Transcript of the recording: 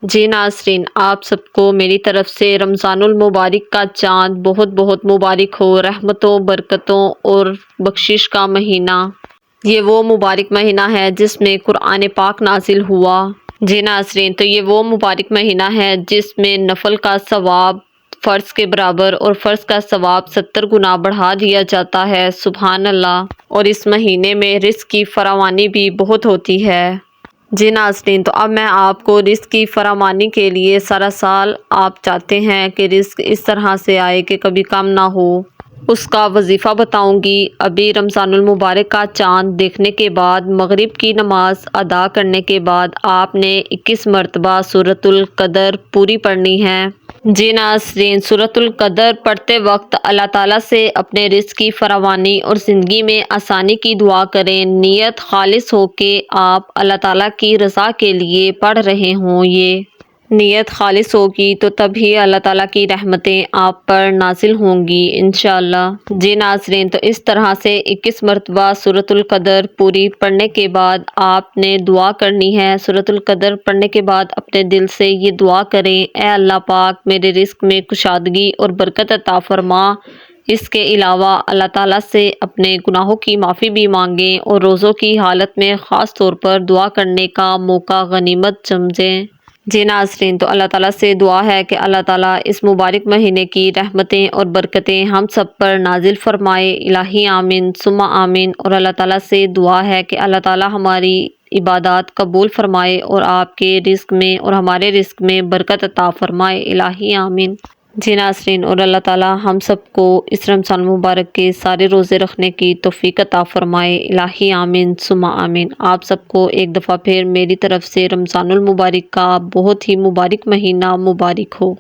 جی ناظرین، آپ سب کو میری طرف سے رمضان المبارک کا چاند بہت بہت مبارک ہو۔ رحمتوں، برکتوں اور بخشش کا مہینہ، یہ وہ مبارک مہینہ ہے جس میں قرآن پاک نازل ہوا۔ جی ناظرین، تو یہ وہ مبارک مہینہ ہے جس میں نفل کا ثواب فرض کے برابر اور فرض کا ثواب 70 گنا بڑھا دیا جاتا ہے۔ سبحان اللہ۔ اور اس مہینے میں رزق کی فراوانی بھی بہت ہوتی ہے۔ جی ناظرین، تو اب میں آپ کو رزق کی فراوانی کے لیے سارا سال آپ چاہتے ہیں کہ رزق اس طرح سے آئے کہ کبھی کم نہ ہو، اس کا وظیفہ بتاؤں گی۔ ابھی رمضان المبارک کا چاند دیکھنے کے بعد مغرب کی نماز ادا کرنے کے بعد آپ نے 21 مرتبہ سورۃ القدر پوری پڑھنی ہے۔ جی ناظرین، سورۃ القدر پڑھتے وقت اللہ تعالیٰ سے اپنے رزق کی فراوانی اور زندگی میں آسانی کی دعا کریں۔ نیت خالص ہو کہ آپ اللہ تعالیٰ کی رضا کے لیے پڑھ رہے ہوں۔ یہ نیت خالص ہوگی تو تبھی اللہ تعالیٰ کی رحمتیں آپ پر نازل ہوں گی انشاءاللہ۔ جی ناظرین، تو اس طرح سے 21 مرتبہ سورۃ القدر پوری پڑھنے کے بعد آپ نے دعا کرنی ہے۔ سورۃ القدر پڑھنے کے بعد اپنے دل سے یہ دعا کریں: اے اللہ پاک، میرے رزق میں کشادگی اور برکت عطا فرما۔ اس کے علاوہ اللہ تعالیٰ سے اپنے گناہوں کی معافی بھی مانگیں اور روزوں کی حالت میں خاص طور پر دعا کرنے کا موقع غنیمت سمجھیں۔ جی ناظرین، تو اللہ تعالیٰ سے دعا ہے کہ اللہ تعالیٰ اس مبارک مہینے کی رحمتیں اور برکتیں ہم سب پر نازل فرمائے۔ الہی آمین ثم آمین۔ اور اللہ تعالیٰ سے دعا ہے کہ اللہ تعالیٰ ہماری عبادات قبول فرمائے اور آپ کے رزق میں اور ہمارے رزق میں برکت عطا فرمائے۔ الہی آمین۔ جی ناظرین، اور اللہ تعالیٰ ہم سب کو اس رمضان مبارک کے سارے روزے رکھنے کی توفیق عطا فرمائے۔ الہی آمین ثم آمین۔ آپ سب کو ایک دفعہ پھر میری طرف سے رمضان المبارک کا بہت ہی مبارک مہینہ مبارک ہو۔